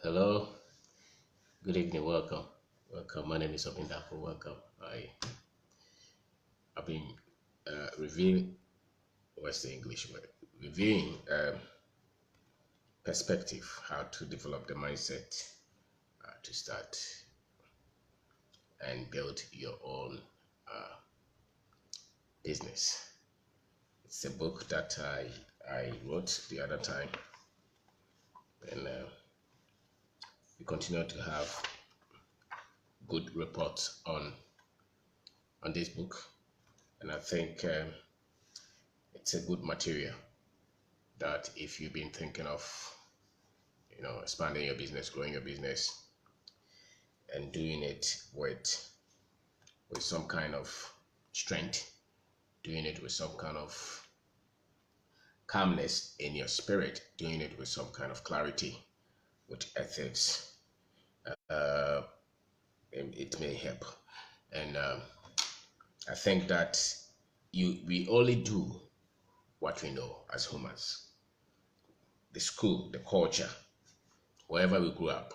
Hello, good evening, welcome. Welcome. My name is Obindapo. Welcome. I've been reviewing, what's the English word? Reviewing perspective, how to develop the mindset to start and build your own business. It's a book that I wrote the other time, and we continue to have good reports on this book, and I think it's a good material that if you've been thinking of expanding your business, growing your business, and doing it with some kind of strength, doing it with some kind of calmness in your spirit, doing it with some kind of clarity, with ethics, and it may help. And I think that we only do what we know as humans. The school, the culture, wherever we grew up,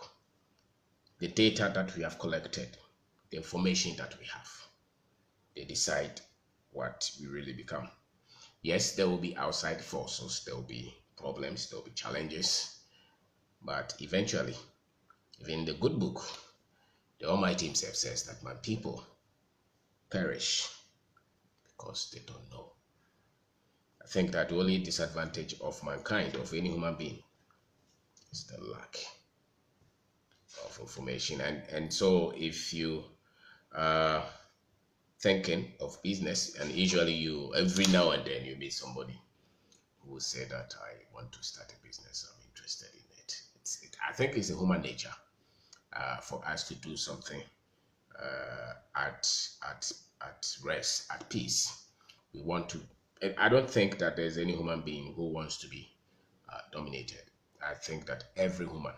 the data that we have collected, the information that we have, they decide what we really become. Yes, there will be outside forces, there will be problems, there will be challenges, but eventually, even in the good book, the Almighty Himself says that my people perish because they don't know. I think that the only disadvantage of mankind, of any human being, is the lack of information. And so if you are thinking of business, and usually you every now and then you meet somebody who will say that I want to start a business, I'm interested in it. I think it's a human nature for us to do something at rest, at peace. We want to. And I don't think that there's any human being who wants to be dominated. I think that every woman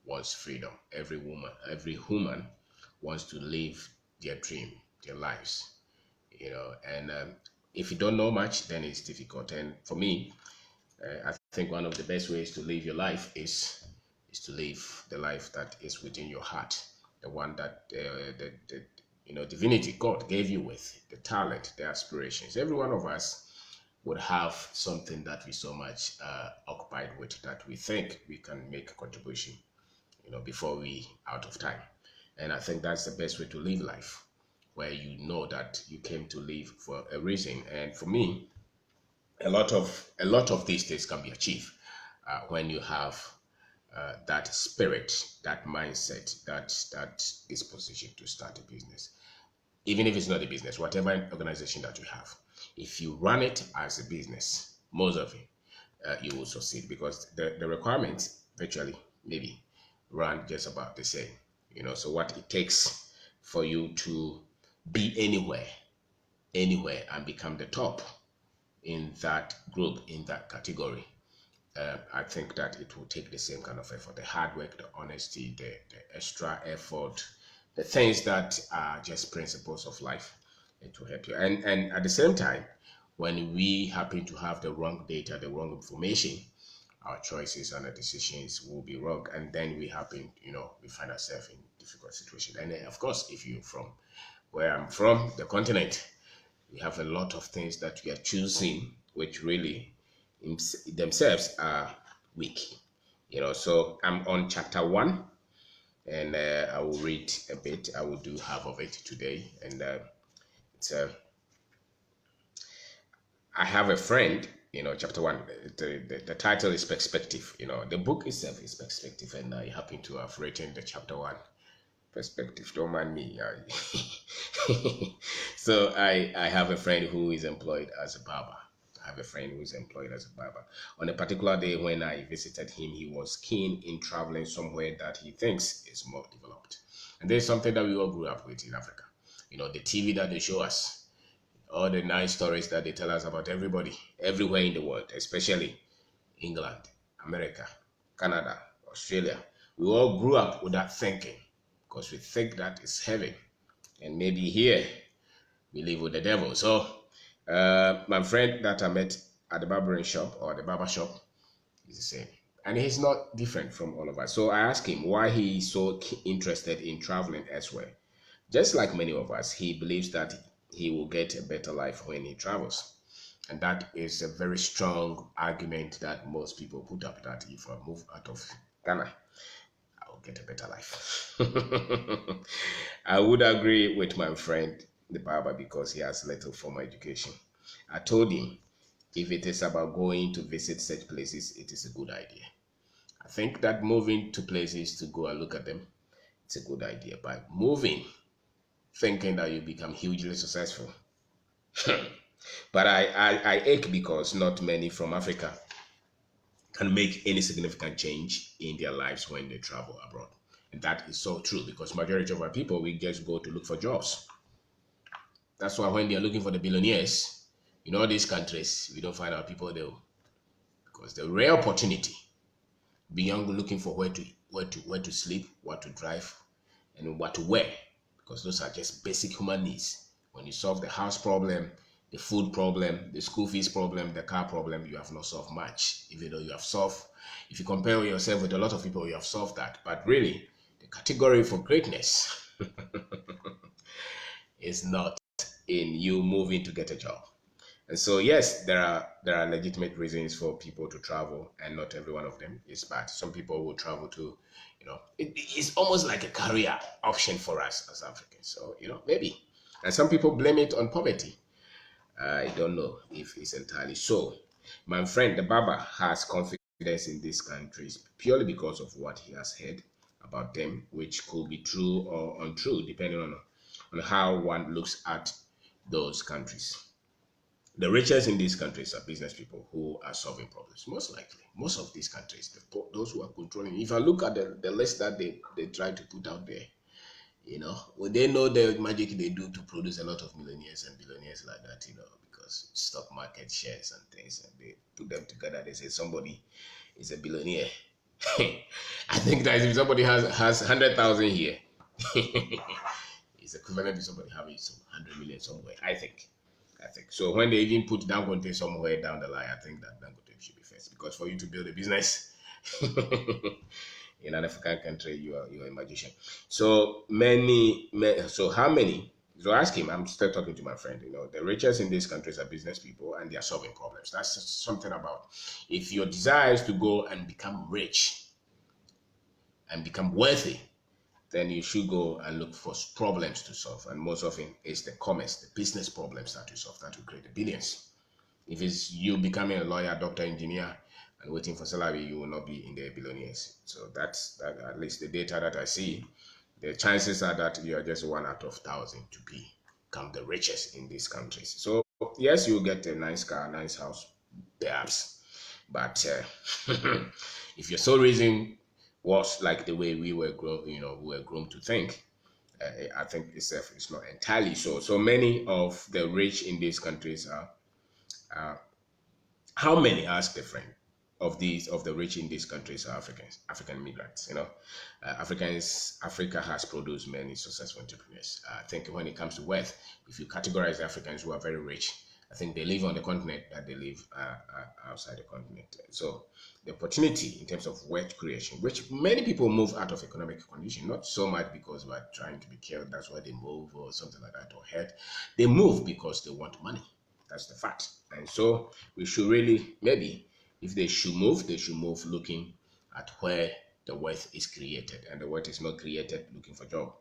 wants freedom. Every woman wants to live their dream, their lives. And if you don't know much, then it's difficult. And for me, I think one of the best ways to live your life is to live the life that is within your heart, the one that the divinity God gave you with the talent, the aspirations. Every one of us would have something that we so much occupied with that we think we can make a contribution, before we out of time. And I think that's the best way to live life, where you know that you came to live for a reason. And for me, a lot of these things can be achieved when you have that spirit, that mindset, that is positioned to start a business. Even if it's not a business, whatever organization that you have, if you run it as a business, most of it, you will succeed because the requirements virtually maybe run just about the same. So what it takes for you to be anywhere and become the top in that group, in that category, I think that it will take the same kind of effort, the hard work, the honesty, the extra effort, the things that are just principles of life. It will help you. And at the same time, when we happen to have the wrong data, the wrong information, our choices and our decisions will be wrong. And then we find ourselves in difficult situations. And then, of course, if you're from where I'm from, the continent, we have a lot of things that we are choosing, which really themselves are weak. So I'm on chapter one, and I will read a bit. I will do half of it today, and it's I have a friend. Chapter one. The title is perspective. The book itself is perspective, and I happen to have written the chapter one perspective. Don't mind me. So I have a friend who is employed as a barber. I have a friend who is employed as a barber. On a particular day when I visited him, he was keen in traveling somewhere that he thinks is more developed. And there's something that we all grew up with in Africa. The TV that they show us, all the nice stories that they tell us about everybody, everywhere in the world, especially England, America, Canada, Australia. We all grew up with that thinking because we think that is heaven. And maybe here we live with the devil. So my friend that I met at the barbering shop or the barber shop is the same. And he's not different from all of us. So I asked him why he's so interested in traveling elsewhere. Just like many of us, he believes that he will get a better life when he travels. And that is a very strong argument that most people put up, that if I move out of Ghana, I will get a better life. I would agree with my friend, the barber, because he has little formal education. I told him if it is about going to visit such places, it is a good idea. I think that moving to places to go and look at them, it's a good idea. But moving, thinking that you become hugely successful. But I ache because not many from Africa can make any significant change in their lives when they travel abroad. And that is so true because majority of our people, we just go to look for jobs. That's why when they're looking for the billionaires in all these countries, we don't find our people there because the rare opportunity beyond looking for where to sleep, what to drive, and what to wear, because those are just basic human needs. When you solve the house problem, the food problem, the school fees problem, the car problem, you have not solved much. Even though you have solved, if you compare yourself with a lot of people, you have solved that. But really, the category for greatness is not in you moving to get a job. And so, yes, there are legitimate reasons for people to travel, and not every one of them is bad. Some people will travel to, it's almost like a career option for us as Africans. So, maybe. And some people blame it on poverty. I don't know if it's entirely so. My friend, the barber, has confidence in these countries purely because of what he has heard about them, which could be true or untrue, depending on how one looks at those countries. The richest in these countries are business people who are solving problems. Most likely, most of these countries, those who are controlling. If I look at the list that they try to put out there, well, they know the magic they do to produce a lot of millionaires and billionaires like that, because stock market shares and things, and they put them together. They say somebody is a billionaire. I think that if somebody has 100,000 here, it's equivalent to somebody having some 100 million somewhere. I think so. When they even put Dangote somewhere down the line, I think that Dangote should be first, because for you to build a business in an African country, you're a magician. So so how many? So ask him. I'm still talking to my friend. The richest in these countries are business people, and they are solving problems. That's something about. If your desire is to go and become rich and become wealthy, then you should go and look for problems to solve. And most often, it's the commerce, the business problems that you solve that will create the billions. If it's you becoming a lawyer, doctor, engineer, and waiting for salary, you will not be in the billionaires. So that's that, at least the data that I see. The chances are that you are just one out of thousand to become the richest in these countries. So yes, you get a nice car, nice house, perhaps, but if your sole reason was like the way we were grown, we were grown to think, I think it's not entirely so. So many of the rich in these countries are how many, ask the friend, of the rich in these countries are Africans, African immigrants? Africa has produced many successful entrepreneurs. I think when it comes to wealth, if you categorize Africans who are very rich, I think they live on the continent that they live outside the continent. So the opportunity in terms of wealth creation, which many people move out of economic condition, not so much because we're trying to be killed, that's why they move or something like that, or hurt. They move because they want money. That's the fact. And so we should really, maybe, if they should move looking at where the wealth is created. And the wealth is not created looking for job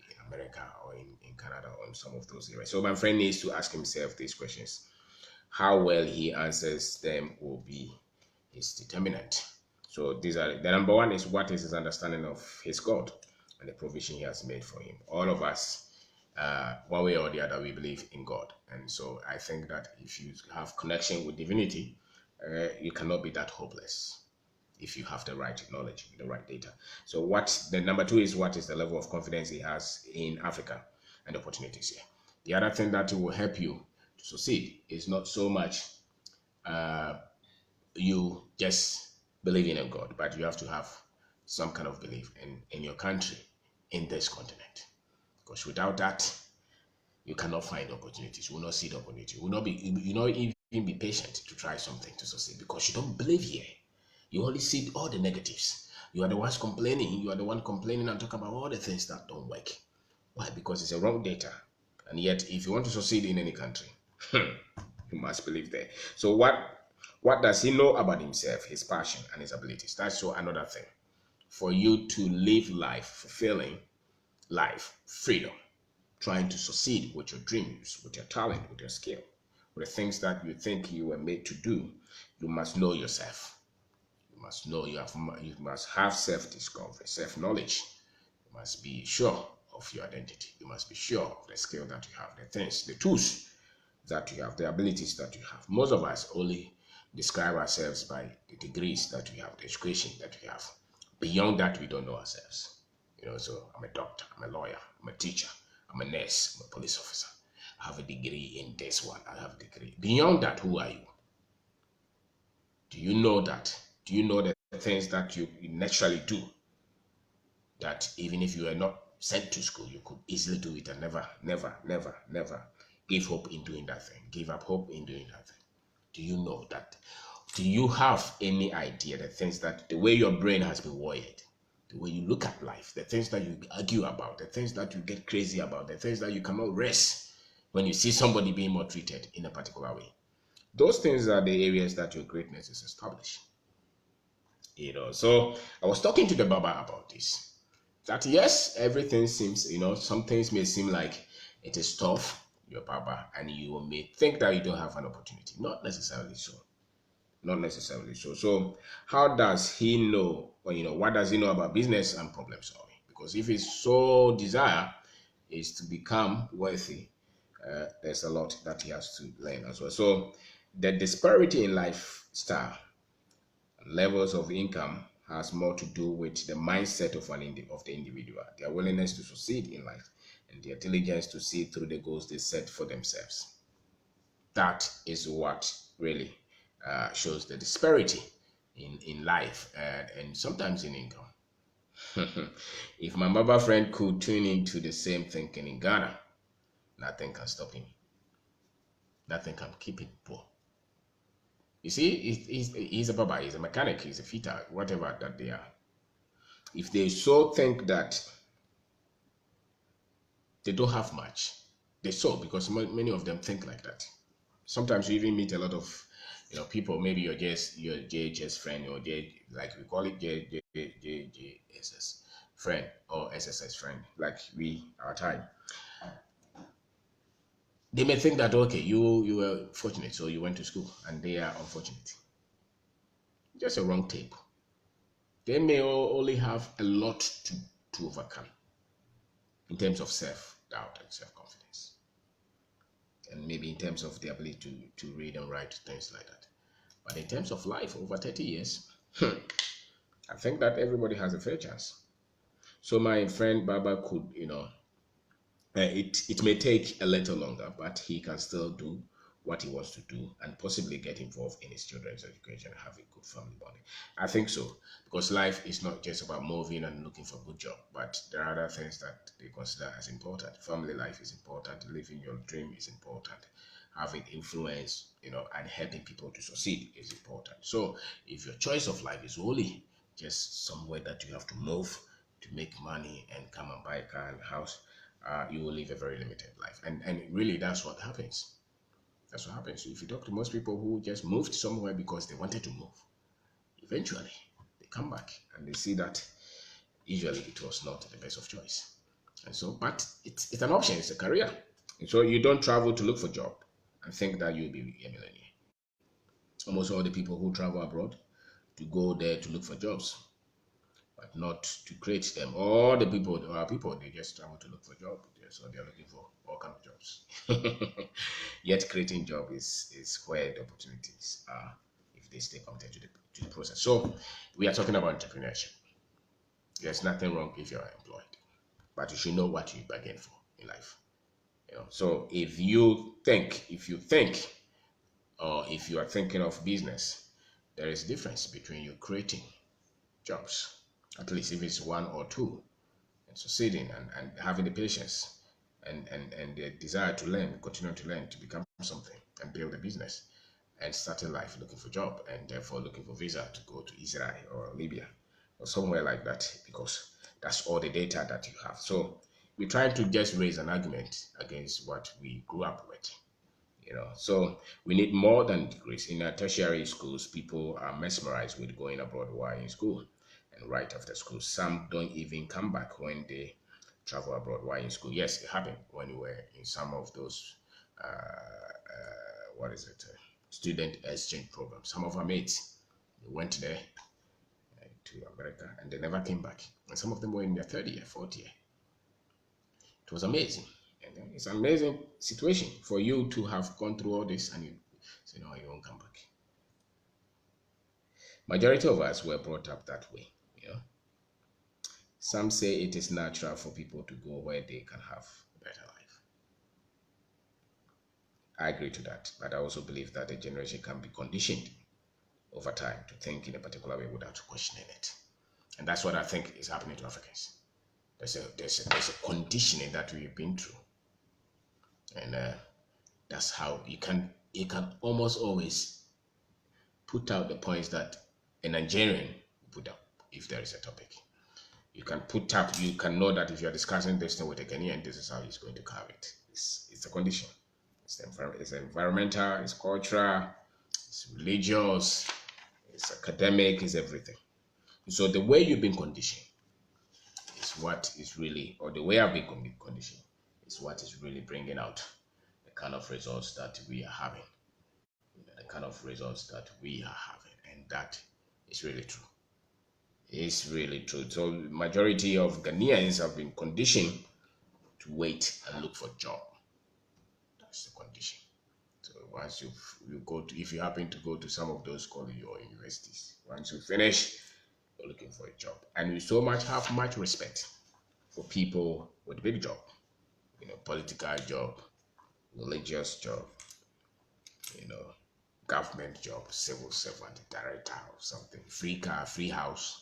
in America or in Canada or in some of those areas. So my friend needs to ask himself these questions. How well he answers them will be his determinant. So these are the number one is what is his understanding of his God and the provision he has made for him. All of us, one way or the other, we believe in God, and so I think that if you have connection with divinity, you cannot be that hopeless if you have the right knowledge, the right data. So what the number two is what is the level of confidence he has in Africa and opportunities here. The other thing that will help you to succeed is not so much you just believing in God, but you have to have some kind of belief in your country, in this continent. Because without that, you cannot find opportunities. You will not see the opportunity. You will not even be patient to try something to succeed because you don't believe here. You only see all the negatives. You are the ones complaining. You are the one complaining and talk about all the things that don't work. Why? Because it's a wrong data. And yet, if you want to succeed in any country, you must believe there. So what does he know about himself, his passion, and his abilities? That's so another thing. For you to live life, fulfilling life, freedom, trying to succeed with your dreams, with your talent, with your skill, with the things that you think you were made to do, you must know yourself. You must know you must have self-discovery, self-knowledge. You must be sure of your identity. You must be sure of the skill that you have, the things, the tools that you have, the abilities that you have. Most of us only describe ourselves by the degrees that we have, the education that we have. Beyond that, we don't know ourselves. So I'm a doctor, I'm a lawyer, I'm a teacher, I'm a nurse, I'm a police officer. I have a degree in this one, I have a degree. Beyond that, who are you? Do you know that? Do you know the things that you naturally do that even if you are not sent to school, you could easily do it and never, never, never, never give hope in doing that thing, give up hope in doing that thing? Do you know that? Do you have any idea the things that the way your brain has been wired, the way you look at life, the things that you argue about, the things that you get crazy about, the things that you cannot rest when you see somebody being maltreated in a particular way? Those things are the areas that your greatness is established. So I was talking to the Baba about this. That yes, everything seems, some things may seem like it is tough, your Baba, and you may think that you don't have an opportunity. Not necessarily so. Not necessarily so. So how does he know, or what does he know about business and problem solving? Because if his sole desire is to become wealthy, there's a lot that he has to learn as well. So the disparity in lifestyle levels of income has more to do with the mindset of the individual, their willingness to succeed in life, and their diligence to see through the goals they set for themselves. That is what really shows the disparity in life and sometimes in income. If my Baba friend could tune into the same thinking in Ghana, nothing can stop him. Nothing can keep him poor. You see, he's a Baba, he's a mechanic, he's a fitter, whatever that they are. If they so think that they don't have much, they so because many of them think like that. Sometimes you even meet a lot of people. Maybe your JHS friend or like we call it JSS friend or SSS friend, like we our time. They may think that okay, you were fortunate, so you went to school, and they are unfortunate. Just a wrong tape. They may only have a lot to overcome in terms of self doubt and self confidence, and maybe in terms of the ability to read and write things like that. But in terms of life, over 30 years, I think that everybody has a fair chance. So my friend Baba could, it may take a little longer, but he can still do what he wants to do and possibly get involved in his children's education and have a good family bonding. I think so, because life is not just about moving and looking for a good job, but there are other things that they consider as important. Family life is important, living your dream is important, having influence, and helping people to succeed is important. So if your choice of life is only just somewhere that you have to move to make money and come and buy a car and a house, you will live a very limited life. And really, that's what happens. That's what happens. If you talk to most people who just moved somewhere because they wanted to move, eventually they come back and they see that usually it was not the best of choice. And so, but it's an option, it's a career. And so you don't travel to look for job and think that you'll be a millionaire. Almost all the people who travel abroad to go there to look for jobs, but not to create them. All the people, they just travel to look for jobs. So they're looking for all kind of jobs. Yet creating job is where the opportunities are if they stay committed to the process. So we are talking about entrepreneurship. There's nothing wrong if you're employed, but you should know what you bargain for in life. So if you think, or if you are thinking of business, there is a difference between you creating jobs, at least if it's one or two, and succeeding and having the patience and the desire to learn, continue to learn to become something and build a business. and starting life looking for job and therefore looking for visa to go to Israel or Libya or somewhere like that because that's all the data that you have. So we're trying to just raise an argument against what we grew up with. So we need more than degrees. In our tertiary schools, people are mesmerized with going abroad while in school and right after school. Some don't even come back when they travel abroad while in school. Yes, it happened when we were in some of those, what is it, student exchange programs. Some of our mates, they went there to America and they never came back. And some of them were in their third year, fourth year. It was amazing. And it's an amazing situation for you to have gone through all this and you say, no, you won't come back. Majority of us were brought up that way. Some say it is natural for people to go where they can have a better life. I agree to that, but I also believe that a generation can be conditioned over time to think in a particular way without questioning it. And that's what I think is happening to Africans. There's a conditioning that we've been through. And that's how you can almost always put out the points that a Nigerian put up if there is a topic. You can know that if you're discussing this thing with a Ghanaian, this is how he's going to carve it. It's a condition. It's environmental, it's cultural, it's religious, it's academic, it's everything. So the way you've been conditioned is what is really, or the way I've been conditioned is what is really bringing out the kind of results that we are having. The kind of results that we are having. And that is really true. It's really true. So majority of Ghanaians have been conditioned to wait and look for job. That's the condition. So once if you happen to go to some of those colleges or universities, once you finish, you're looking for a job. And we have much respect for people with big job, political job, religious job, government job, civil servant, director or something, free car, free house.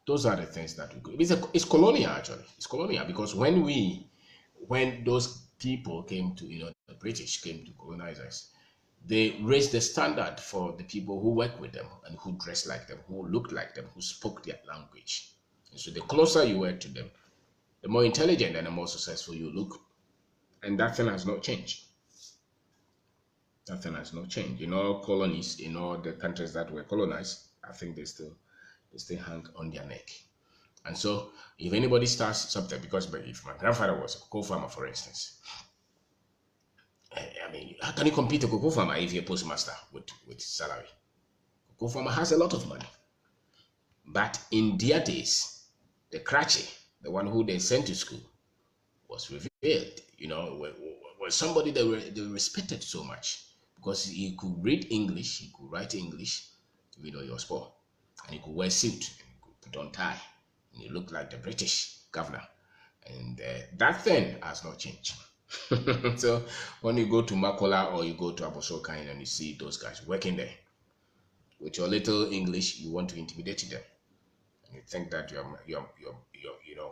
Those are the things that we go. It's colonial actually. It's colonial because when those people came to, the British came to colonize us, they raised the standard for the people who work with them and who dressed like them, who looked like them, who spoke their language. And so the closer you were to them, the more intelligent and the more successful you look. And that thing has not changed. That thing has not changed. In all colonies, in all the countries that were colonized, I think they still hang on their neck. And so if anybody starts something, because if my grandfather was a cocoa farmer, for instance, I mean, how can you compete a cocoa farmer if you're a postmaster with salary? Cocoa farmer has a lot of money. But in their days, the Kratche, the one who they sent to school, was revealed, was somebody they respected so much because he could read English, he could write English, he was poor. And he could wear suit, and he could put on tie, and he looked like the British governor. And that thing has not changed. So when you go to Makola or you go to Abosokan and you see those guys working there, with your little English, you want to intimidate them. And you think that you're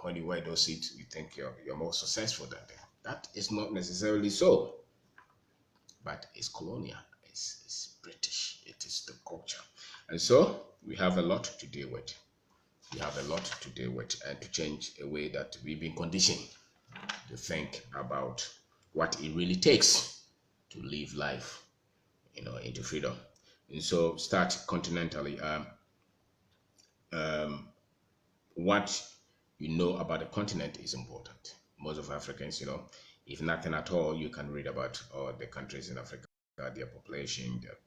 when you wear those suits, you think you're more successful than them. That is not necessarily so. But it's colonial, it's British, it is the culture. And so we have a lot to deal with. We have a lot to deal with and to change a way that we've been conditioned to think about what it really takes to live life, into freedom. And so start continentally. What you know about the continent is important. Most of Africans, if nothing at all, you can read about all the countries in Africa, their population, their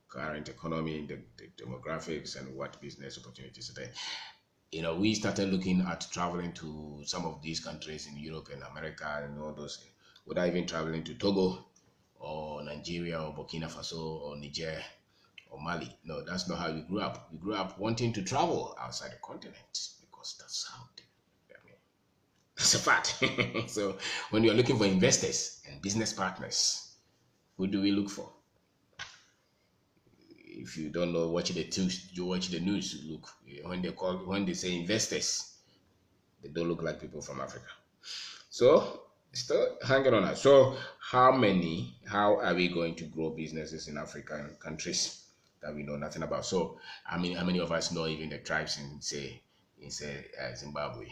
current economy, the demographics, and what business opportunities are there. We started looking at traveling to some of these countries in Europe and America and all those, without even traveling to Togo or Nigeria or Burkina Faso or Niger or Mali. No, that's not how we grew up. We grew up wanting to travel outside the continent because that's how that's a fact. So when you're looking for investors and business partners, who do we look for? If you don't know, watch the news. Look, when they say investors, they don't look like people from Africa. So Still hanging on us. So how are we going to grow businesses in African countries that we know nothing about? So I mean, how many of us know even the tribes in Zimbabwe?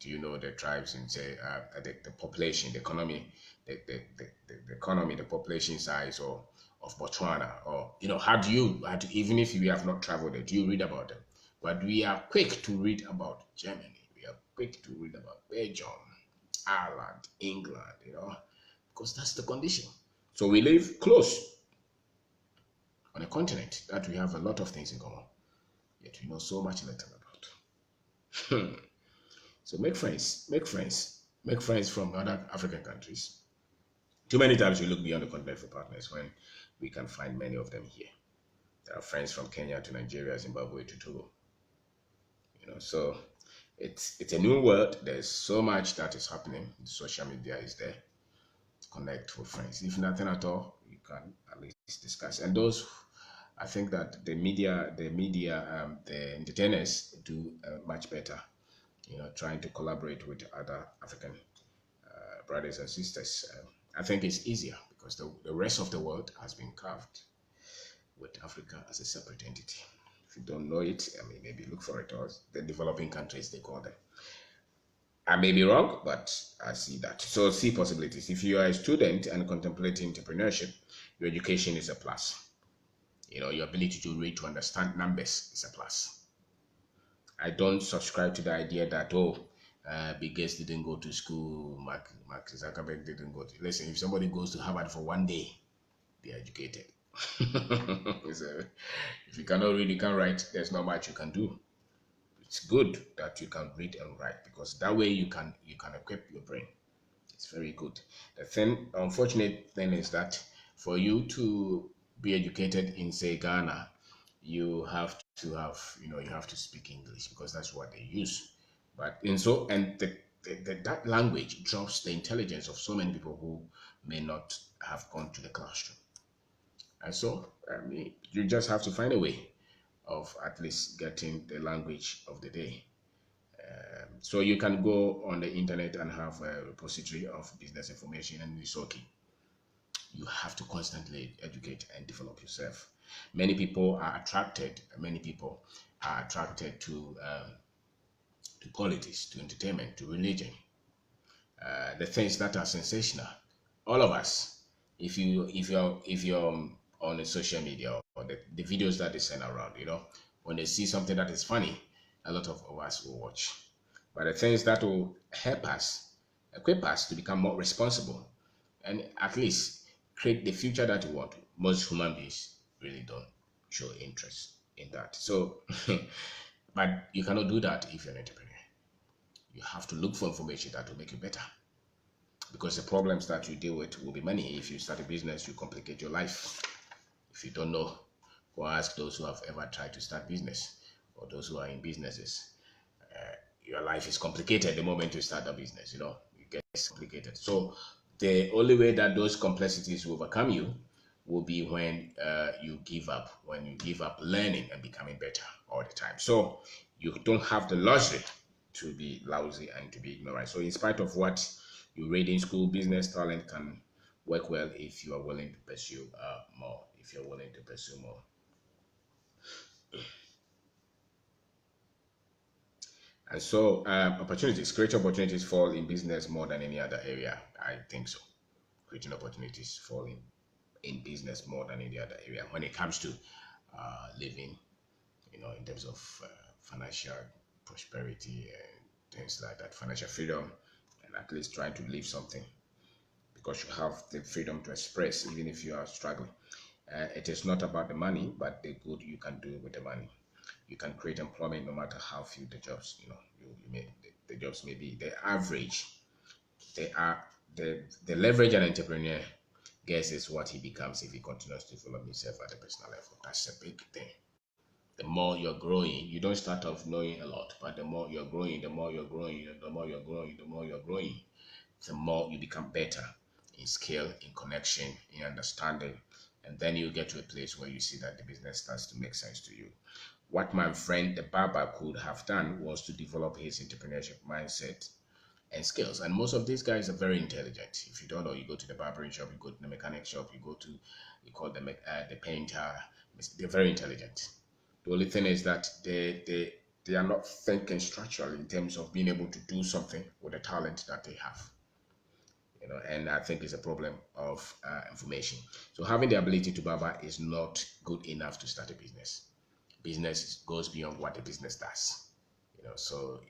Do you know the tribes in say the population, the economy, the economy, the population size or of Botswana, or how do even if we have not traveled there, do you read about them? But we are quick to read about Germany. We are quick to read about Belgium, Ireland, England, because that's the condition. So we live close on a continent that we have a lot of things in common, yet we know so much little about. So make friends from other African countries. Too many times we look beyond the continent for partners when we can find many of them here. There are friends from Kenya to Nigeria, Zimbabwe to Togo. So it's a new world. There's so much that is happening. Social media is there to connect with friends. If nothing at all, you can at least discuss. And those, I think that the entertainers do much better. Trying to collaborate with other African brothers and sisters. I think it's easier because the rest of the world has been carved with Africa as a separate entity. If you don't know it, I mean, maybe look for it, or the developing countries, they call them. I may be wrong, but I see that. So, see possibilities. If you are a student and contemplating entrepreneurship, your education is a plus. Your ability to read, to understand numbers is a plus. I don't subscribe to the idea that, Bill Gates didn't go to school, Mark Zuckerberg didn't go to. Listen, if somebody goes to Harvard for one day, they're educated. So, if you cannot read, you can write, there's not much you can do. It's good that you can read and write because that way you can equip your brain. It's very good. The unfortunate thing is that for you to be educated in say Ghana, you have to speak English because that's what they use. But that language drops the intelligence of so many people who may not have gone to the classroom. And so, I mean, you just have to find a way of at least getting the language of the day. So you can go on the internet and have a repository of business information, and it's okay. You have to constantly educate and develop yourself. Many people are attracted to politics, to entertainment, to religion, the things that are sensational. All of us, if you're on a social media or the videos that they send around, when they see something that is funny, a lot of us will watch. But the things that will help us, equip us to become more responsible, and at least create the future that we want, most human beings really don't show interest in that. So, but you cannot do that if you're an entrepreneur. You have to look for information that will make you better because the problems that you deal with will be many. If you start a business, you complicate your life. If you don't know, go ask those who have ever tried to start business or those who are in businesses. Your life is complicated the moment you start a business, it gets complicated. So the only way that those complexities will overcome you will be when you give up learning and becoming better all the time. So you don't have the luxury to be lousy and to be ignorant. So in spite of what you read in school, business talent can work well if you are willing to pursue more. If you're willing to pursue more. And so, creative opportunities fall in business more than any other area. I think so. Creating opportunities fall in business more than any other area when it comes to living, in terms of financial prosperity and things like that, financial freedom, and at least trying to live something because you have the freedom to express even if you are struggling. It is not about the money, but the good you can do with the money. You can create employment no matter how few the jobs, you may, the jobs may be. The average, they are the leverage an entrepreneur gets is what he becomes if he continues to develop himself at a personal level. That's a big thing. The more you're growing, you don't start off knowing a lot, but the more you're growing, the more you become better in skill, in connection, in understanding. And then you get to a place where you see that the business starts to make sense to you. What my friend the barber could have done was to develop his entrepreneurship mindset and skills. And most of these guys are very intelligent. If you don't know, you go to the barbering shop, you go to the mechanic shop, you call them the painter. They're very intelligent. The only thing is that they are not thinking structurally in terms of being able to do something with the talent that they have. And I think it's a problem of information. So having the ability to barber is not good enough to start a business. Business goes beyond what the business does. So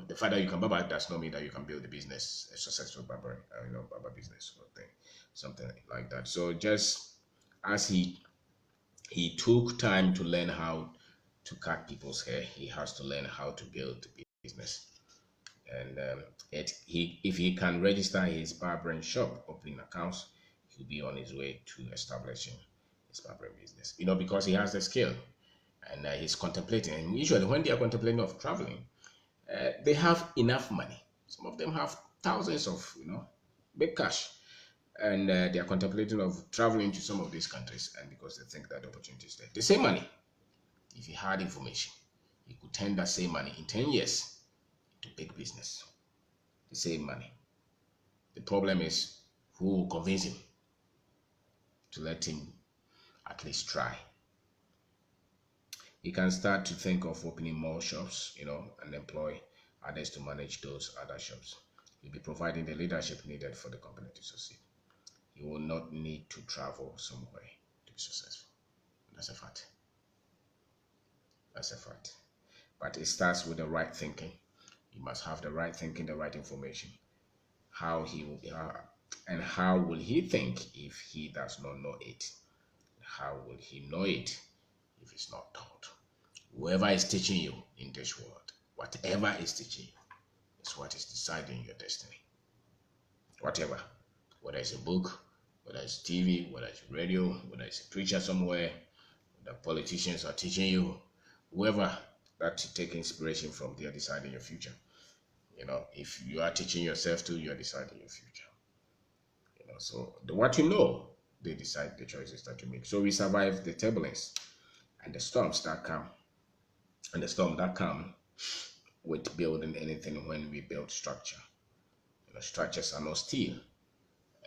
the fact that you can barber does not mean that you can build a business, a successful barber, barber business or thing, something like that. So just as he took time to learn how to cut people's hair, he has to learn how to build a business. And if he can register his barbering shop, opening accounts, he'll be on his way to establishing his barbering business. Because he has the skill, and he's contemplating. And usually, when they are contemplating of traveling, they have enough money. Some of them have thousands of big cash, and they are contemplating of traveling to some of these countries, and because they think that the opportunity is there. The same money, if he had information, he could turn that same money in 10 years to big business. The same money. The problem is who will convince him to let him at least try. He can start to think of opening more shops, and employ others to manage those other shops. He'll be providing the leadership needed for the company to succeed. He will not need to travel somewhere to be successful. That's a fact. That's a fact. But it starts with the right thinking. You must have the right thinking, the right information. And how will he think if he does not know it? How will he know it if it's not taught? Whoever is teaching you in this world, whatever is teaching you, is what is deciding your destiny. Whatever. Whether it's a book, whether it's TV, whether it's radio, whether it's a preacher somewhere, the politicians are teaching you, whoever that you take inspiration from, they are deciding your future. If you are teaching yourself to, you are deciding your future. So what you know, they decide the choices that you make. So we survive the turbulence and the storms that come, and the storm that come with building anything when we build structure. Structures are not steel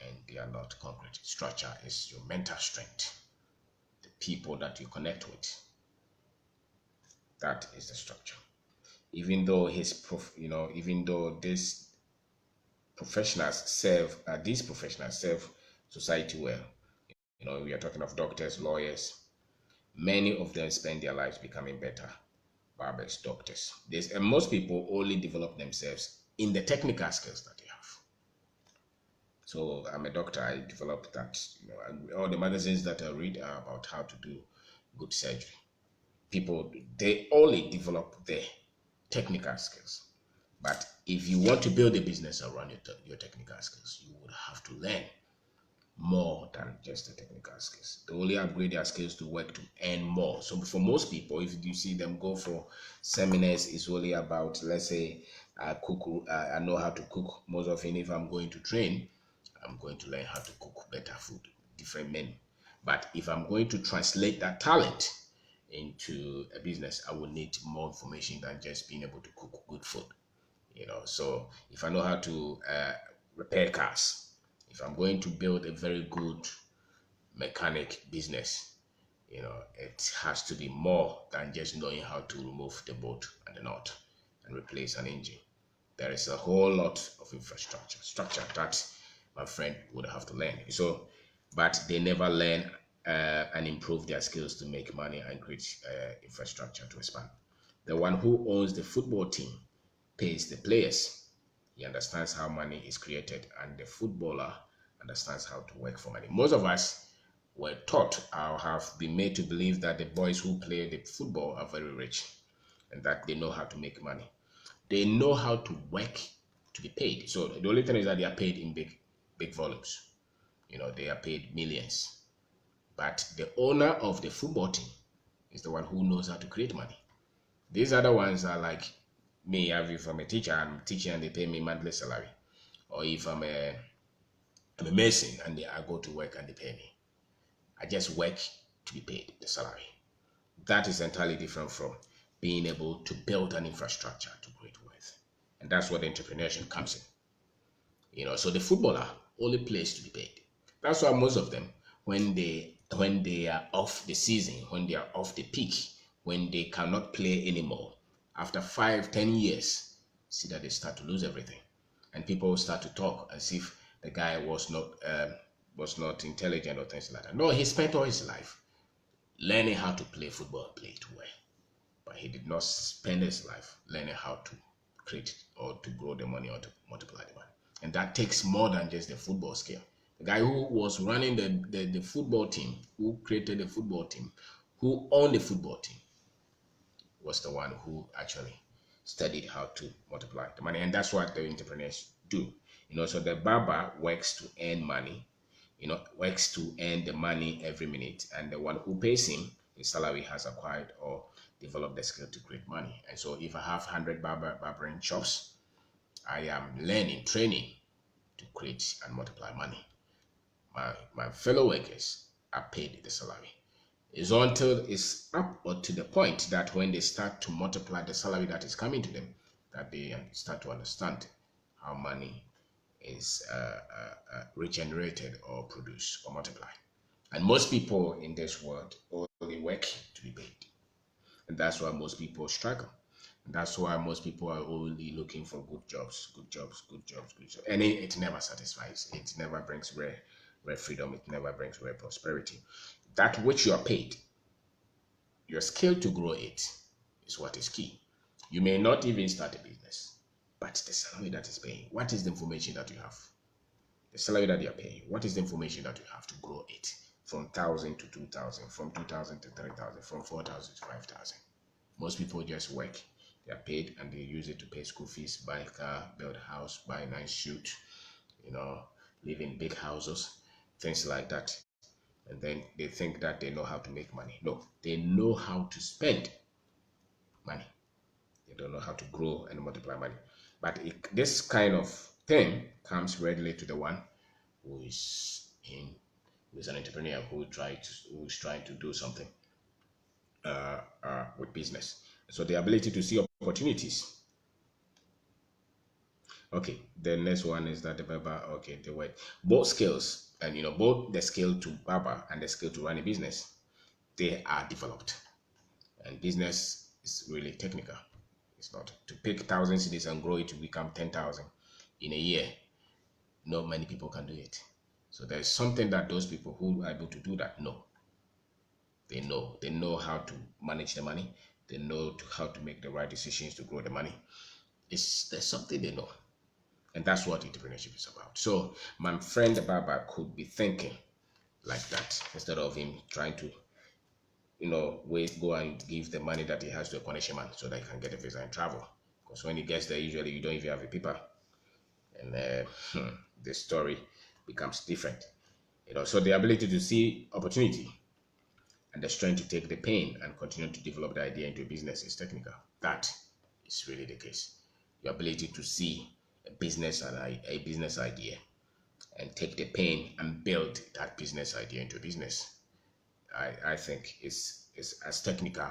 and they are not concrete. Structure is your mental strength, the people that you connect with. That is the structure. Even though even though these professionals serve society well. We are talking of doctors, lawyers. Many of them spend their lives becoming better barbers, doctors. And most people only develop themselves in the technical skills that they have. So I'm a doctor. I developed that. All the magazines that I read are about how to do good surgery. People, they only develop their technical skills. But if you want to build a business around your technical skills, you would have to learn more than just the technical skills. They only upgrade their skills to work to earn more. So for most people, if you see them go for seminars, it's only about, let's say, I know how to cook. Most often, if I'm going to train, I'm going to learn how to cook better food, different men. But if I'm going to translate that talent into a business, I will need more information than just being able to cook good food. So if I know how to repair cars, if I'm going to build a very good mechanic business, it has to be more than just knowing how to remove the bolt and the nut and replace an engine. There is a whole lot of structure that my friend would have to learn. So, but they never learn and improve their skills to make money and create infrastructure to expand. The one who owns the football team pays the players. He understands how money is created, and the footballer understands how to work for money. Most of us were taught or have been made to believe that the boys who play the football are very rich and that they know how to make money. They know how to work to be paid. So the only thing is that they are paid in big volumes. They are paid millions. But the owner of the football team is the one who knows how to create money. These other ones are like me. If I'm a teacher, I'm teaching and they pay me monthly salary. Or if I'm a mason and I go to work and they pay me. I just work to be paid the salary. That is entirely different from being able to build an infrastructure to create wealth. And that's where the entrepreneurship comes in. So the footballer only plays to be paid. That's why most of them, when they are off the season, when they are off the peak, when they cannot play anymore, after 5, 10 years, see that they start to lose everything, and people start to talk as if the guy was not intelligent or things like that. No, he spent all his life learning how to play football and play it well, but he did not spend his life learning how to create or to grow the money or to multiply the money. And that takes more than just the football skill. The guy who was running the football team, who created the football team, who owned the football team, was the one who actually studied how to multiply the money. And that's what the entrepreneurs do. So the barber works to earn money, works to earn the money every minute. And the one who pays him, his salary has acquired or developed the skill to create money. And so if I have 100 barbering shops, I am learning, training to create and multiply money. My fellow workers are paid the salary. It's until it's up or to the point that when they start to multiply the salary that is coming to them, that they start to understand how money is regenerated or produced or multiplied. And most people in this world only work to be paid. And that's why most people struggle. And that's why most people are only looking for good jobs, good jobs, good jobs, good jobs. And it never satisfies. It never brings real freedom. It never brings real prosperity. That which you are paid, your skill to grow it is what is key. You may not even start a business, but the salary that is paying, what is the information that you have? The salary that you're paying, what is the information that you have to grow it from 1,000 to 2,000, from 2,000 to 3,000, from 4,000 to 5,000? Most people just work. They are paid and they use it to pay school fees, buy a car, build a house, buy a nice suit, you know, live in big houses, things like that. And then they think that they know how to make money. No, they know how to spend money. They don't know how to grow and multiply money. But this kind of thing comes readily to the one who is in who is an entrepreneur who's trying to do something with business. So the ability to see opportunities. Okay, the next one is that the barber. Okay, the way both skills and both the skill to barber and the skill to run a business, they are developed. And business is really technical. It's not to pick 1,000 cities and grow it to become 10,000 in a year. Not many people can do it. So there's something that those people who are able to do that know. They know how to manage the money. They know how to make the right decisions to grow the money. There's something they know, and that's what entrepreneurship is about. So my friend the barber could be thinking like that instead of him trying to wait, go and give the money that he has to a connection man so that he can get a visa and travel. Because when he gets there, usually you don't even have a paper, and the story becomes different. So the ability to see opportunity and the strength to take the pain and continue to develop the idea into a business is technical. That is really the case. Your ability to see a business idea and take the pain and build that business idea into a business, I think is as technical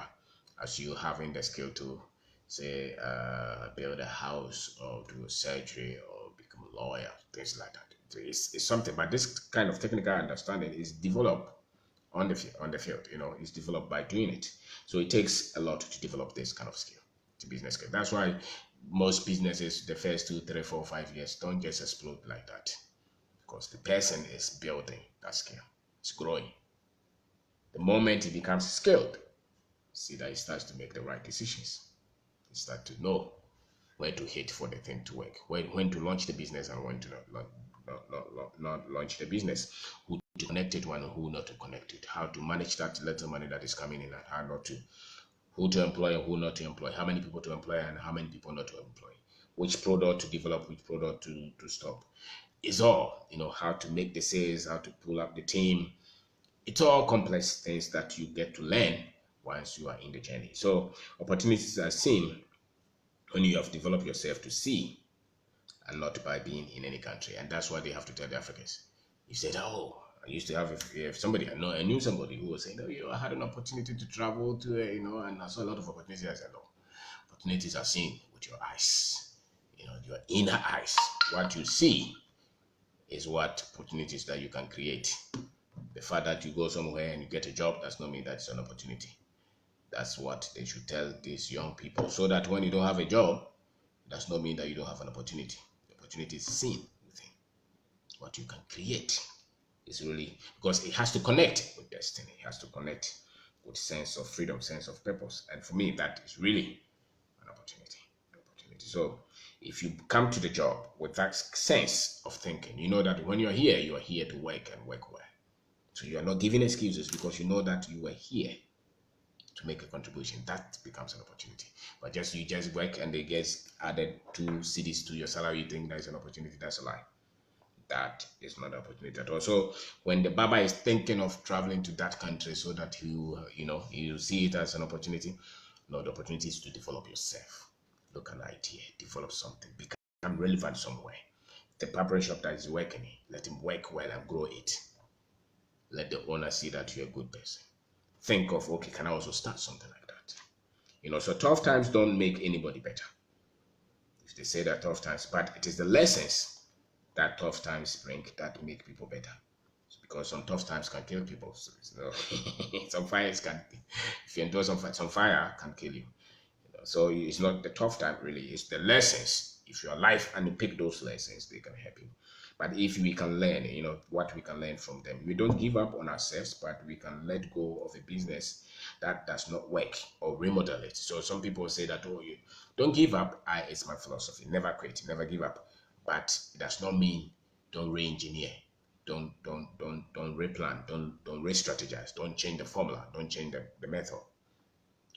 as you having the skill to say build a house or do a surgery or become a lawyer, things like that. It's something, but this kind of technical understanding is developed on the field. It's developed by doing it. So it takes a lot to develop this kind of skill, to business skill. That's why most businesses, the first 2, 3, 4, 5 years, don't just explode like that, because the person is building that skill. It's growing. The moment he becomes skilled, see that he starts to make the right decisions. He starts to know where to hit for the thing to work, when to launch the business and when to not launch the business, who to connect it and who not to connect it, how to manage that little money that is coming in and how not to, who to employ and who not to employ, how many people to employ and how many people not to employ, which product to develop, which product to stop. It's all, how to make the sales, how to pull up the team. It's all complex things that you get to learn once you are in the journey. So opportunities are seen when you have developed yourself to see and not by being in any country. And that's what they have to tell the Africans. You said, oh, I used to have, if somebody, I knew somebody who was saying, oh, I had an opportunity to travel to, and I saw a lot of opportunities. I said, no, opportunities are seen with your eyes. your inner eyes. What you see is what opportunities that you can create. The fact that you go somewhere and you get a job does not mean that's an opportunity. That's what they should tell these young people, so that when you don't have a job, it does not mean that you don't have an opportunity. The opportunity is seen within what you can create. Is really because it has to connect with destiny. It has to connect with sense of freedom, sense of purpose. And for me, that is really an opportunity. An opportunity. So if you come to the job with that sense of thinking, you know that when you are here to work and work well. So you are not giving excuses because you know that you are here to make a contribution. That becomes an opportunity. But you just work and they get added 2 cities to your salary, you think that is an opportunity. That's a lie. That is not an opportunity at all. So when the Baba is thinking of traveling to that country so that you see it as an opportunity, no, the opportunity is to develop yourself. Look at an idea, develop something, become relevant somewhere. The barber shop that is working, let him work well and grow it. Let the owner see that you're a good person. Think of, okay, can I also start something like that? So tough times don't make anybody better. If they say that tough times, but it is the lessons that tough times bring that make people better. Because some tough times can kill people. So, some fires can, if you endure some fire can kill you. So it's not the tough time really, it's the lessons. If you're alive and you pick those lessons, they can help you. But if we can learn, what we can learn from them. We don't give up on ourselves, but we can let go of a business that does not work or remodel it. So some people say that, oh, you don't give up. It's my philosophy. Never quit, never give up. But it does not mean don't re-engineer. Don't replan, don't re-strategize, don't change the formula, don't change the method.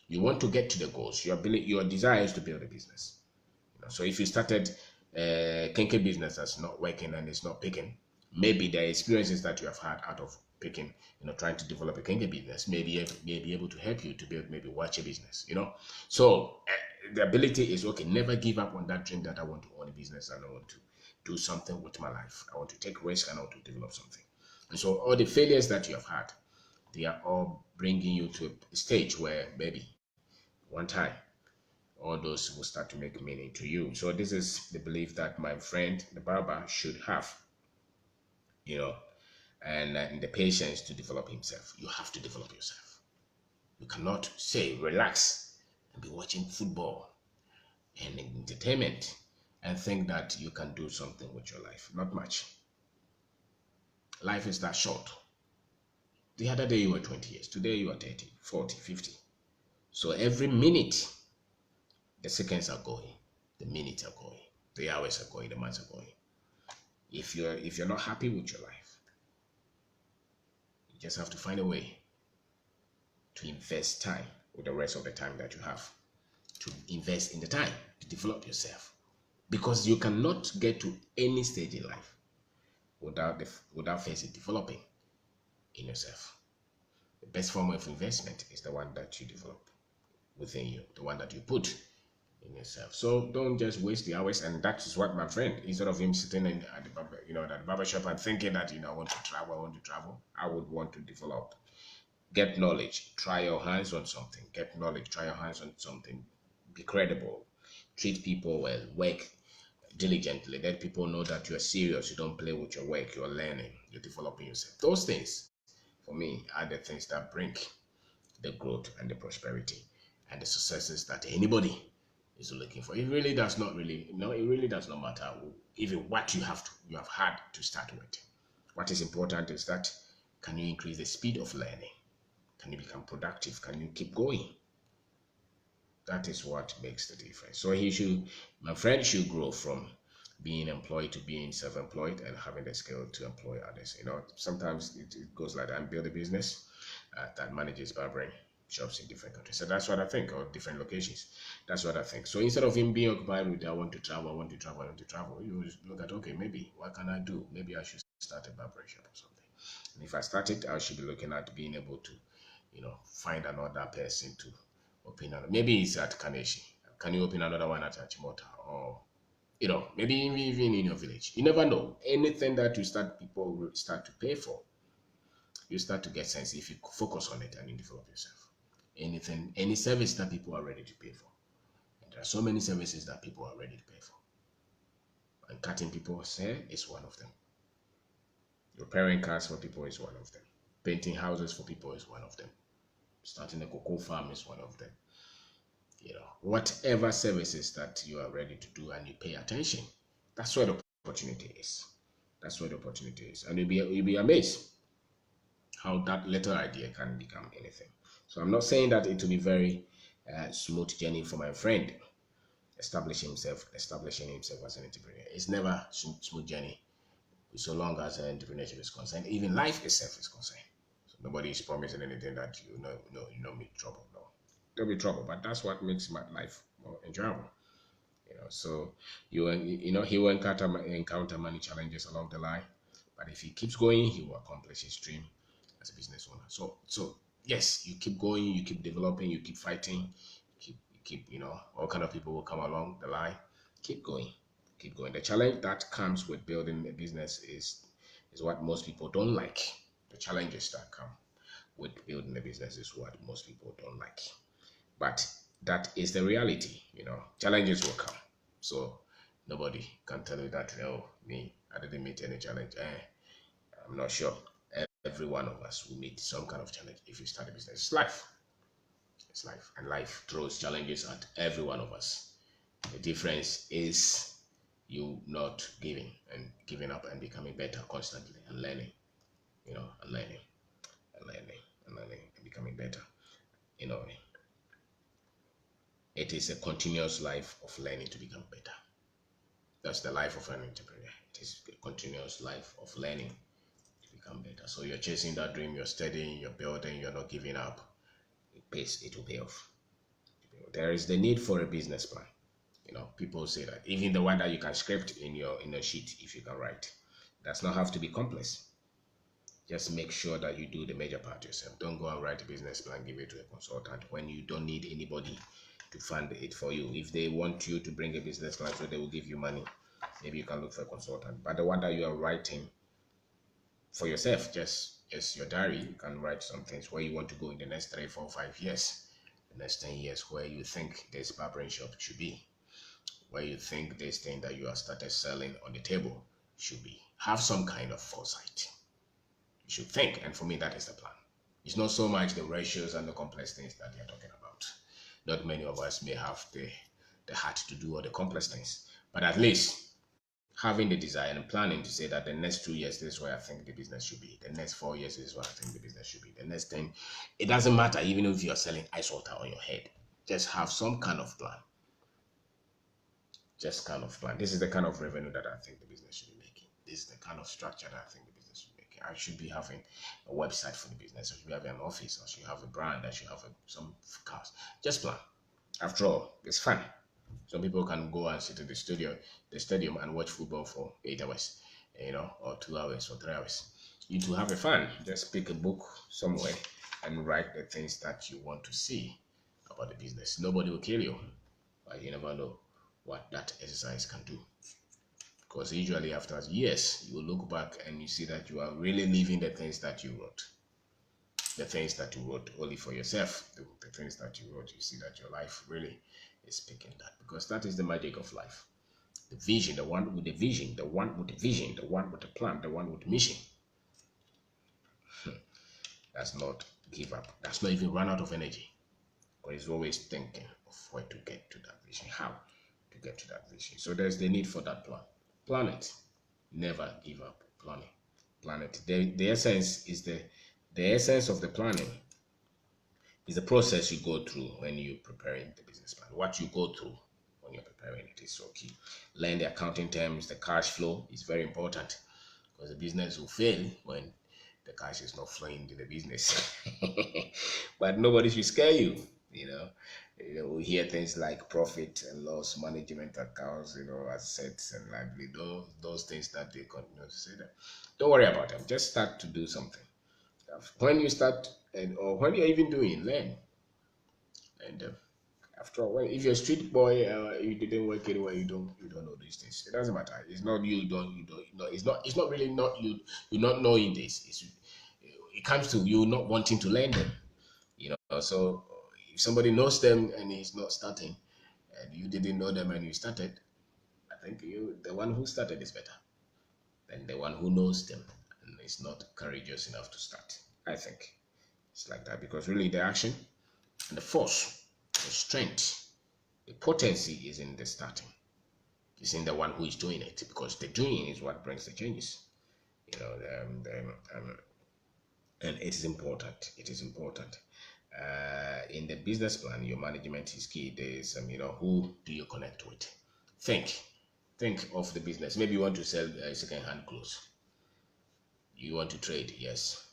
You want to get to the goals. Your desire is to build a business. So if you started kinky business that's not working and it's not picking, maybe the experiences that you have had out of picking, trying to develop a kinky business, may be able to help you to build maybe watch a business. So the ability is okay. Never give up on that dream that I want to own a business and I want to do something with my life. I want to take risk and I want to develop something. And so all the failures that you have had, they are all bringing you to a stage where maybe one time all those will start to make meaning to you. So this is the belief that my friend, the barber, should have, you know, and the patience to develop himself. You have to develop yourself. You cannot say relax and be watching football and entertainment and think that you can do something with your life. Not much. Life is that short. The other day you were 20 years. Today you are 30, 40, 50. So every minute, the seconds are going, the minutes are going, the hours are going, the months are going. If you're not happy with your life, you just have to find a way to invest time with the rest of the time that you have, to invest in the time to develop yourself, because you cannot get to any stage in life without first developing in yourself. The best form of investment is the one that you develop within you, the one that you put in yourself. So don't just waste the hours. And that is what my friend, instead of him sitting at the barber shop and thinking that I want to travel, I would want to develop. Get knowledge, try your hands on something. Get knowledge, try your hands on something. Be credible, treat people well, work diligently. Let people know that you're serious. You don't play with your work. You're learning. You're developing yourself. Those things, for me, are the things that bring the growth and the prosperity and the successes that anybody is looking for. It really does not it really does not matter even what you have had to start with. What is important is that, can you increase the speed of learning? Can you become productive? Can you keep going? That is what makes the difference. So my friend should grow from being employed to being self-employed and having the skill to employ others. Sometimes it goes like that, and build a business that manages barbering shops in different countries. So that's what I think, or different locations. That's what I think. So instead of him being occupied with, I want to travel, I want to travel, I want to travel, you look at, okay, maybe what can I do? Maybe I should start a barbering shop or something. And if I start it, I should be looking at being able to, find another person to open another. Maybe it's at Kaneshi. Can you open another one at Achimota? Or, maybe even in your village. You never know. Anything that you start, people will start to pay for. You start to get sense if you focus on it and you develop yourself. Anything, any service that people are ready to pay for. And there are so many services that people are ready to pay for. And cutting people's hair is one of them. Repairing cars for people is one of them. Painting houses for people is one of them. Starting a cocoa farm is one of them. Whatever services that you are ready to do and you pay attention, that's where the opportunity is. That's where the opportunity is. And you'll be amazed how that little idea can become anything. So I'm not saying that it will be very smooth journey for my friend establishing himself as an entrepreneur. It's never smooth journey so long as entrepreneurship is concerned. Even life itself is concerned. So nobody is promising anything that meet trouble. No, there'll be trouble, but that's what makes my life more enjoyable. So he will encounter many challenges along the line, but if he keeps going, he will accomplish his dream as a business owner. So yes, you keep going, you keep developing, you keep fighting, you keep all kind of people will come along the line. Keep going, keep going. The challenge that comes with building a business is what most people don't like. The challenges that come with building a business is what most people don't like. But that is the reality. Challenges will come. So nobody can tell you that, me, I didn't meet any challenge. I'm not sure. Every one of us will meet some kind of challenge if you start a business. It's life. It's life. And life throws challenges at every one of us. The difference is you not giving up and becoming better constantly and learning, and learning and learning and learning and becoming better. You know, it is a continuous life of learning to become better. That's the life of an entrepreneur. It is a continuous life of learning to become better. So you're chasing that dream, you're studying, you're building, you're not giving up. It will pay off. There is the need for a business plan. People say that even the one that you can script in a sheet if you can write does not have to be complex. Just make sure that you do the major part yourself. Don't go and write a business plan, give it to a consultant when you don't need anybody to fund it for you. If they want you to bring a business plan, so they will give you money, maybe you can look for a consultant. But the one that you are writing for yourself, just your diary, you can write some things where you want to go in the next 3, 4, 5 years, the next 10 years, where you think this barbering shop should be, where you think this thing that you have started selling on the table should be. Have some kind of foresight. You should think, and for me, that is the plan. It's not so much the ratios and the complex things that you're talking about. Not many of us may have the heart to do all the complex things, but at least having the desire and planning to say that the next 2 years, this is where I think the business should be. The next 4 years, this is where I think the business should be. The next thing, it doesn't matter, even if you're selling ice water on your head. Just have some kind of plan. Just kind of plan. This is the kind of revenue that I think the business should be making. This is the kind of structure that I think the business should be making. I should be having a website for the business. I should be having an office. I should have a brand. I should have some cars. Just plan. After all, it's fun. Some people can go and sit in the stadium, and watch football for 8 hours, or 2 hours or 3 hours. You to have a fun. Just pick a book somewhere and write the things that you want to see about the business. Nobody will kill you, but you never know what that exercise can do. Because usually after years, you will look back and you see that you are really living the things that you wrote. The things that you wrote only for yourself, the things that you wrote, you see that your life really is picking that. Because that is the magic of life. The vision, the one with the vision, the one with the vision, the one with the plan, the one with the mission. Does not give up. Does not even run out of energy. Because he's always thinking of where to get to that vision, how to get to that vision. So there's the need for that plan. Plan it. Never give up. Planning. Plan it. The essence is the essence of the planning is the process you go through when you're preparing the business plan. What you go through when you're preparing it is so key. Learn the accounting terms, the cash flow is very important because the business will fail when the cash is not flowing into the business. But nobody should scare you, you know. We hear things like profit and loss management accounts, assets and liability, those things that they continue to say that. Don't worry about them. Just start to do something. When you start, or when you're even doing, learn. And after all, if you're a street boy, you didn't work anywhere, you don't know these things. It doesn't matter. It's not it's not really not you. You're not knowing this. It comes to you not wanting to learn them. So if somebody knows them and he's not starting, and you didn't know them and you started, think the one who started is better than the one who knows them and is not courageous enough to start. I think it's like that because really the action and the force, the strength, the potency is in the starting. It's in the one who is doing it because the doing is what brings the changes. You know, and it is important. It is important. In the business plan, your management is key. There's, who do you connect with? Think, think of the business. Maybe you want to sell second-hand clothes. You want to trade, yes.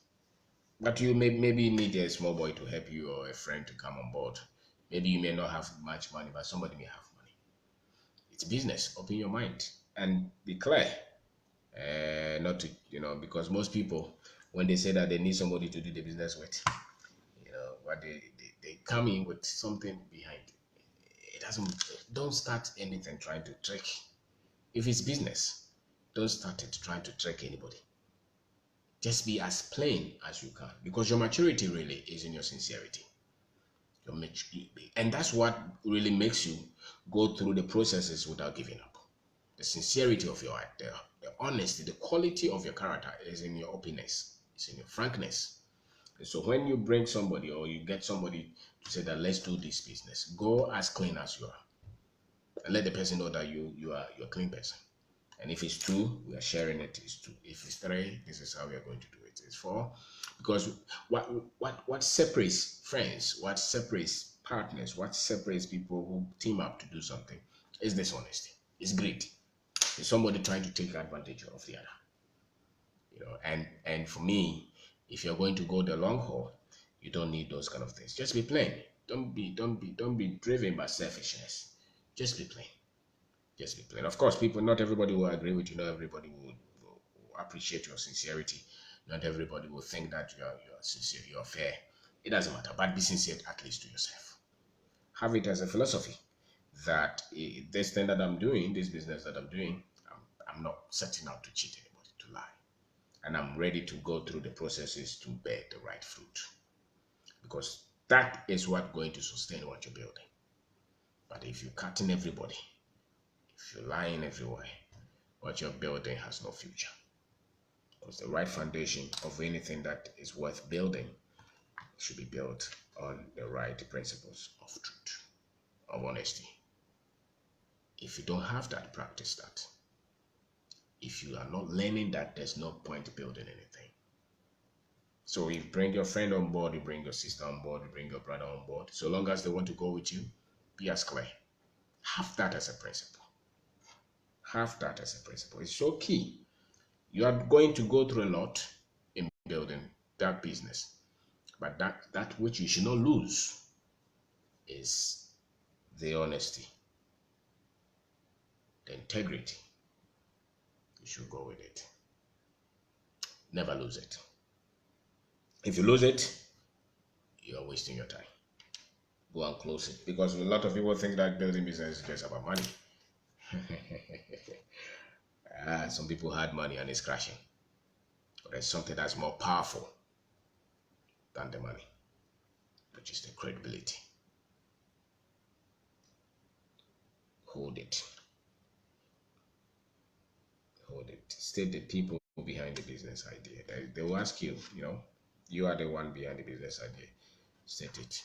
But you maybe need a small boy to help you or a friend to come on board. Maybe you may not have much money, but somebody may have money. It's business. Open your mind and be clear. Not to, because most people, when they say that they need somebody to do the business with, what they come in with something behind. It doesn't, don't start anything trying to trick. If it's business, don't start it trying to trick anybody. Just be as plain as you can because your maturity really is in your sincerity. And that's what really makes you go through the processes without giving up. The sincerity of your heart, the honesty, the quality of your character is in your openness, it's in your frankness. And so when you bring somebody or you get somebody to say that let's do this business, go as clean as you are. And let the person know that you're a clean person. And if it's two, we are sharing it. It's two. If it's three, this is how we are going to do it. It's four. Because what separates friends, what separates partners, what separates people who team up to do something is dishonesty. It's greed. It's somebody trying to take advantage of the other. And for me, if you're going to go the long haul, you don't need those kind of things. Just be plain. Don't be driven by selfishness. Just be plain. Just be plain. Of course, people, not everybody will agree with you. Not everybody will appreciate your sincerity. Not everybody will think that you're sincere, you're fair. It doesn't matter, but be sincere at least to yourself. Have it as a philosophy that this thing that I'm doing, this business that I'm doing, I'm not setting out to cheat anybody, to lie. And I'm ready to go through the processes to bear the right fruit. Because that is what's going to sustain what you're building. But if you're cutting everybody, if you're lying everywhere, what you're building has no future. Because the right foundation of anything that is worth building should be built on the right principles of truth, of honesty. If you don't have that, practice that. If you are not learning that, there's no point building anything. So you bring your friend on board, you bring your sister on board, you bring your brother on board. So long as they want to go with you, be as clear. Have that as a principle. Have that as a principle. It's so key. You are going to go through a lot in building that business. But that which you should not lose is the honesty, the integrity. You should go with it. Never lose it. If you lose it, you are wasting your time. Go and close it. Because a lot of people think that building business is just about money. Some people had money and it's crashing. But there's something that's more powerful than the money, which is the credibility. Hold it. Hold it. Stay the people behind the business idea. They will ask you, you are the one behind the business idea. State it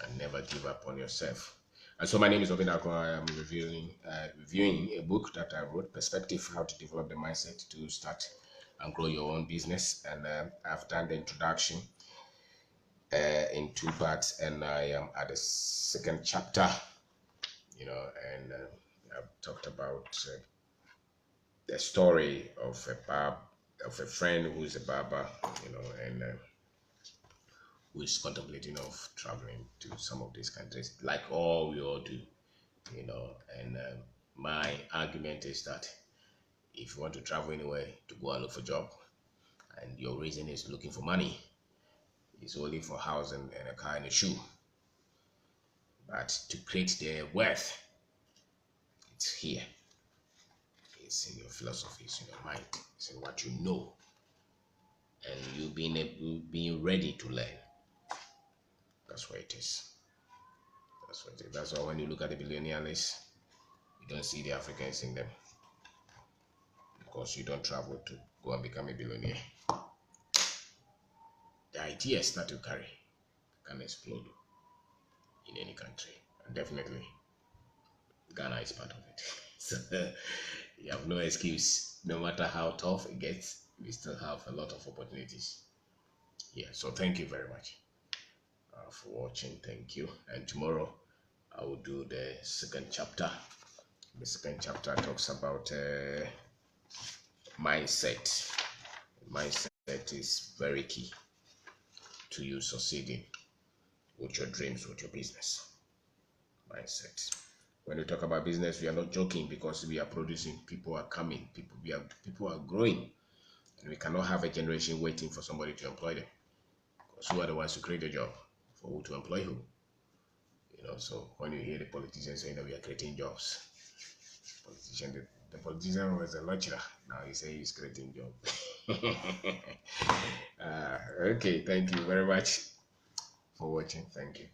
and never give up on yourself. And so my name is Kwabena. I am reviewing a book that I wrote, Perspective, How to Develop the Mindset to Start and Grow Your Own Business. And I've done the introduction in two parts, and I am at the second chapter, and I've talked about the story of a friend who is a barber, and who is contemplating of traveling to some of these countries, like we all do, and my argument is that if you want to travel anywhere to go and look for a job, and your reason is looking for money, it's only for house and a car and a shoe. But to create their wealth, it's here. It's in your philosophy, it's in your mind, it's in what you know, and you being ready to learn. That's where it is. That's what it is. That's why when you look at the billionaire list, you don't see the Africans in them because you don't travel to go and become a billionaire. The ideas that you carry can explode in any country, and definitely Ghana is part of it. So you have no excuse. No matter how tough it gets, we still have a lot of opportunities. Yeah, so thank you very much for watching. Thank you. And tomorrow I will do the second chapter. The second chapter talks about mindset. Mindset is very key to you succeeding with your dreams, with your business. Mindset. When we talk about business, we are not joking because we are producing. People are coming. People are growing, and we cannot have a generation waiting for somebody to employ them. Because who are the ones who create a job? For who to employ who? So when you hear the politicians saying that we are creating jobs, the politician was a lecturer. Now he says he's creating jobs. Okay, thank you very much for watching. Thank you.